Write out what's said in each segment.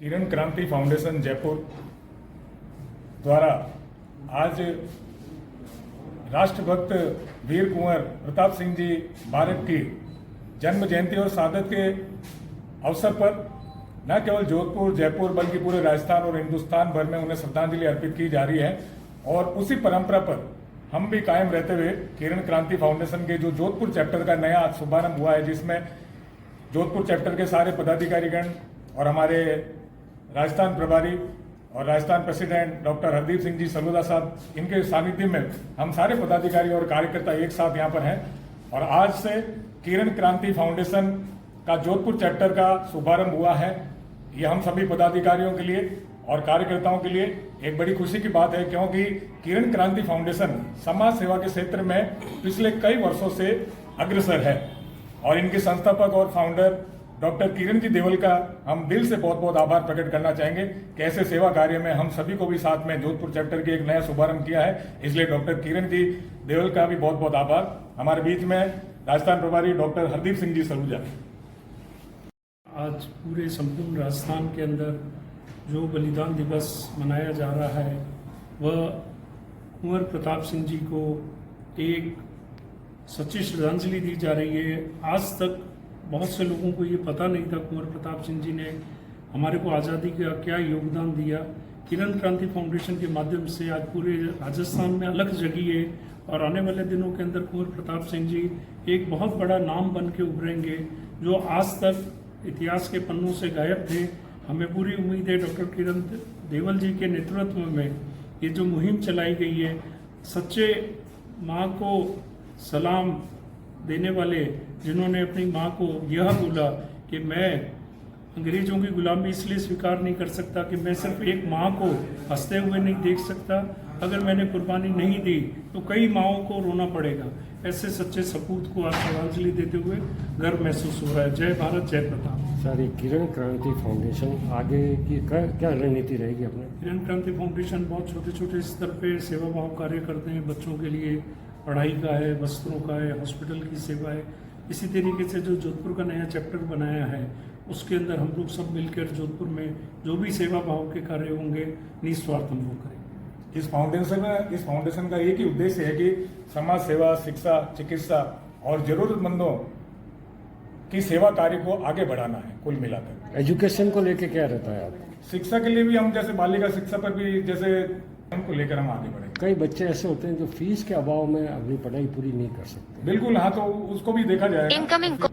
किरण क्रांति फाउंडेशन जयपुर द्वारा आज राष्ट्रभक्त वीर कुंवर प्रताप सिंह जी भारत की जन्म जयंती और शहादत के अवसर पर न केवल जोधपुर जयपुर बल्कि पूरे राजस्थान और हिंदुस्तान भर में उन्हें श्रद्धांजलि अर्पित की जा रही है। और उसी परंपरा पर हम भी कायम रहते हुए किरण क्रांति फाउंडेशन के जो जोधपुर चैप्टर का नया शुभारंभ हुआ है, जिसमें जोधपुर चैप्टर के सारे पदाधिकारीगण और हमारे राजस्थान प्रभारी और राजस्थान प्रेसिडेंट डॉक्टर हरदीप सिंह जी सलूदा साहब, इनके सानिध्य में हम सारे पदाधिकारी और कार्यकर्ता एक साथ यहाँ पर हैं। और आज से किरण क्रांति फाउंडेशन का जोधपुर चैप्टर का शुभारंभ हुआ है। ये हम सभी पदाधिकारियों के लिए और कार्यकर्ताओं के लिए एक बड़ी खुशी की बात है, क्योंकि किरण क्रांति फाउंडेशन समाज सेवा के क्षेत्र में पिछले कई वर्षों से अग्रसर है। और इनके संस्थापक और फाउंडर डॉक्टर किरण जी देवल का हम दिल से बहुत बहुत आभार प्रकट करना चाहेंगे कि ऐसे सेवा कार्य में हम सभी को भी साथ में जोधपुर चैप्टर के एक नया शुभारंभ किया है। इसलिए डॉक्टर किरण जी देवल का भी बहुत बहुत आभार। हमारे बीच में राजस्थान प्रभारी डॉक्टर हरदीप सिंह जी सलूजा। आज पूरे संपूर्ण राजस्थान के अंदर जो बलिदान दिवस मनाया जा रहा है, वह कुंवर प्रताप सिंह जी को एक सच्ची श्रद्धांजलि दी जा रही है। आज तक बहुत से लोगों को ये पता नहीं था कुंवर प्रताप सिंह जी ने हमारे को आज़ादी का क्या योगदान दिया। किरण क्रांति फाउंडेशन के माध्यम से आज पूरे राजस्थान में अलग जगी है और आने वाले दिनों के अंदर कुंवर प्रताप सिंह जी एक बहुत बड़ा नाम बन के उभरेंगे, जो आज तक इतिहास के पन्नों से गायब थे। हमें पूरी उम्मीद है डॉक्टर किरण देवल जी के नेतृत्व में ये जो मुहिम चलाई गई है, सच्चे माँ को सलाम देने वाले, जिन्होंने अपनी माँ को यह बोला कि मैं अंग्रेजों की गुलामी इसलिए स्वीकार नहीं कर सकता कि मैं सिर्फ एक माँ को हंसते हुए नहीं देख सकता, अगर मैंने कुर्बानी नहीं दी तो कई माँओं को रोना पड़ेगा। ऐसे सच्चे सपूत को आज श्रद्धांजलि देते हुए गर्व महसूस हो रहा है। जय भारत, जय प्रताप। सर, किरण क्रांति फाउंडेशन आगे की क्या रणनीति रहेगी अपने? किरण क्रांति फाउंडेशन बहुत छोटे छोटे स्तर पे सेवा भाव कार्य करते हैं। बच्चों के लिए पढ़ाई का है, वस्त्रों का है, हॉस्पिटल की सेवा है। इसी तरीके से जो जोधपुर का नया चैप्टर बनाया है, उसके अंदर हम लोग सब मिलकर जोधपुर में जो भी सेवा भाव के कार्य होंगे निस्वार्थ हम लोग करेंगे। इस फाउंडेशन का एक ही उद्देश्य है कि समाज सेवा, शिक्षा, चिकित्सा और जरूरतमंदों की सेवा कार्य को आगे बढ़ाना है। कुल मिलाकर एजुकेशन को लेके क्या रहता है आप? शिक्षा के लिए भी हम जैसे बालिका शिक्षा पर भी जैसे उनको लेकर हम आगे बढ़ेंगे। कई बच्चे ऐसे होते हैं जो फीस के अभाव में अपनी पढ़ाई पूरी नहीं कर सकते। बिल्कुल, हाँ, तो उसको भी देखा जाएगा।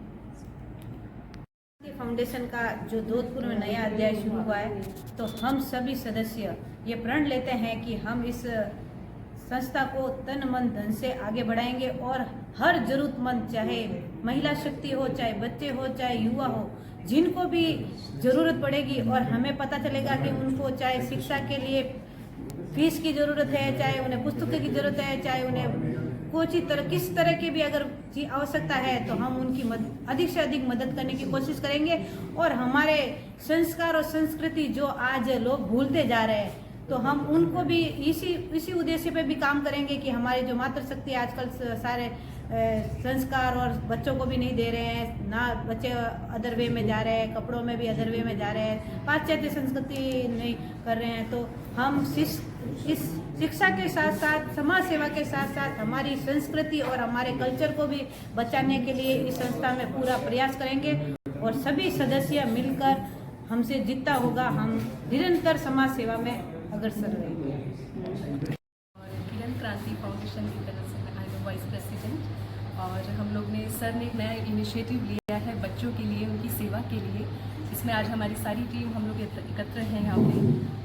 फाउंडेशन का जो जोधपुर में नया अध्याय शुरू हुआ है, तो हम सभी सदस्य ये प्रण लेते हैं कि हम इस संस्था को तन मन धन से आगे बढ़ाएंगे और हर जरूरतमंद, चाहे महिला शक्ति हो, चाहे बच्चे हो, चाहे युवा हो, जिनको भी जरूरत पड़ेगी और हमें पता चलेगा कि उनको चाहे शिक्षा के लिए फीस की जरूरत है, चाहे उन्हें पुस्तकों की जरूरत है, चाहे उन्हें किस तरह की भी अगर आवश्यकता है, तो हम उनकी अधिक से अधिक मदद करने की कोशिश करेंगे। और हमारे संस्कार और संस्कृति जो आज लोग भूलते जा रहे हैं, तो हम उनको भी इसी उद्देश्य पे भी काम करेंगे कि हमारी जो मातृशक्ति आजकल सारे संस्कार और बच्चों को भी नहीं दे रहे हैं, ना बच्चे अदर वे में जा रहे हैं, कपड़ों में भी अदर वे में जा रहे हैं, पाश्चात्य संस्कृति नहीं कर रहे हैं। तो हम इस शिक्षा के साथ साथ समाज सेवा के साथ साथ हमारी संस्कृति और हमारे कल्चर को भी बचाने के लिए इस संस्था में पूरा प्रयास करेंगे। और सभी सदस्य मिलकर हमसे जितना होगा हम निरंतर समाज सेवा में अग्रसर रहेंगे। किरण क्रांति फाउंडेशन की तरफ से मैं आई वाइस प्रेसिडेंट, और हम लोग ने सर ने एक नया इनिशिएटिव लिया है बच्चों के लिए, उनकी सेवा के लिए। इसमें आज हमारी सारी टीम हम लोग एकत्र हैं यहाँ पे,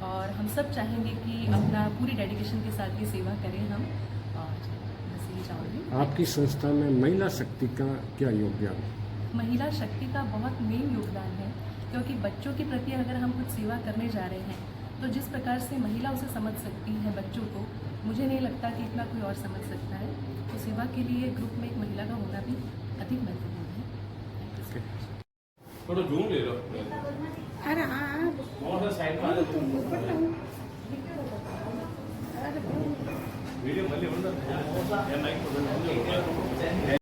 और हम सब चाहेंगे कि अपना पूरी डेडिकेशन के साथ ये सेवा करें हम। और बस यही चाहूँगी। आपकी संस्था में महिला शक्ति का क्या योगदान? महिला शक्ति का बहुत मेन योगदान है, क्योंकि बच्चों के प्रति अगर हम कुछ सेवा करने जा रहे हैं, तो जिस प्रकार से महिला उसे समझ सकती है बच्चों को, मुझे नहीं लगता कि इतना कोई और समझ सकता है। तो सेवा के लिए ग्रुप में एक महिला का होना भी अधिक महत्वपूर्ण है। थोड़ा जूम ले लो। अरे हाँ, साइड में वीडियो